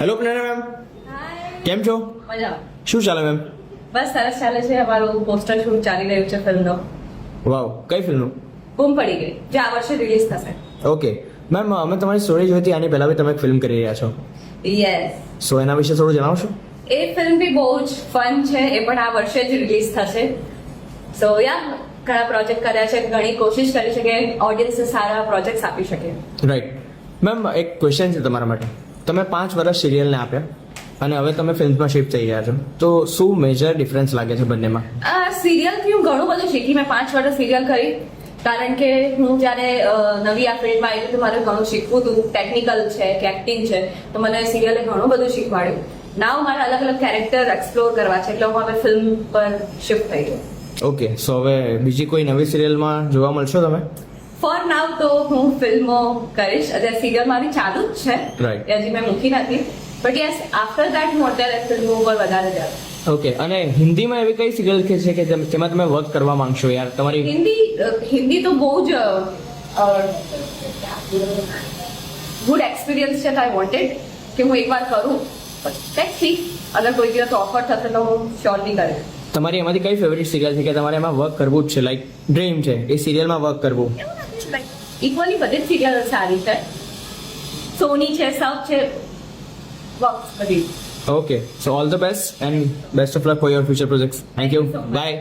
Hello પ્રેરણા ma'am, કેમ છો? મજામાં. શું ચાલે મેમ? બસ સરસ ચાલે છે. અમારું પોસ્ટર શૂટ ચાલી રહ્યું છે ફિલ્મનો. વાવ, કઈ ફિલ્મનું? બૂમ પડી ગઈ, જે આ વર્ષે રિલીઝ થશે. ઓકે મેમ, અમે તમારી સ્ટોરી જોઈ હતી, આની પહેલા બી તમે એક ફિલ્મ કરી રહ્યા છો, યસ, સો એના વિશે થોડું જણાવશો? એ ફિલ્મ બી બહુ જ ફન છે. એ પણ આ વર્ષે જ રિલીઝ થશે. સો યા ઘણા પ્રોજેક્ટ કર્યા છે, ઘણી કોશિશ કરી છે કે ઓડિયન્સને સારા પ્રોજેક્ટ્સ આપી શકે. રાઈટ મેમ, એક ક્વેશ્ચન છે તમારા માટે. તમે 5 વર્ષ સિરિયલને આપ્યા અને હવે તમે ફિલ્મમાં શિફ્ટ થઈ રહ્યા છો, તો શું મેજર ડિફરન્સ લાગે છે બંનેમાં? આ સિરિયલથી હું ઘણું બધું શીખી. મેં 5 વર્ષ સિરિયલ કરી, કારણ કે હું જ્યારે નવી આ ફિલ્ડમાં આવી તો મારે ઘણું શીખવું હતું. ટેકનિકલ છે કે એક્ટિંગ છે, તો મને સિરિયલે ઘણું બધું શીખવાડ્યું. નાવ મારે અલગ અલગ કેરેક્ટર એક્સપ્લોર કરવા છે, એટલે હું હવે ફિલ્મ પર શિફ્ટ થઈ ગઈ. ઓકે, સો હવે બીજી કોઈ નવી સિરિયલમાં જોવા મળશો તમે? ફોર નાવ તો હું ફિલ્મો કરીશ. અત્યારે સિરિયલ મારી ચાલુ જ છે, Right. એ હજી મેં મૂકી નથી. બટ યસ, આફ્ટર દેટ હું અત્યારે ફિલ્મો ઉપર વધારે જાઉં. ઓકે, અને હિન્દીમાં એવી કઈ સિરિયલ છે કે જેમાં તમે વર્ક કરવા માંગશો યાર? તમારી હિન્દી તો બહુ જ ગુડ એક્સપિરિયન્સ છે. આઈ વોન્ટેડ કે હું એકવાર કરું. લેટ્સ સી, અગર કોઈ દિવસ ઓફર થશે તો હું શ્યોરલી કરીશ. તમારી એમાંથી કઈ ફેવરિટ સિરિયલ છે કે તમારે એમાં વર્ક કરવું જ છે, લાઈક ડ્રીમ છે એ સિરિયલમાં વર્ક કરવું? ઇક્વલી બધી જ સિરિયલ સારી છે. સોની છે, સબ છે, બધી. Okay, so all the best and best of luck for your future projects. Thank you. Thank you so much. Bye.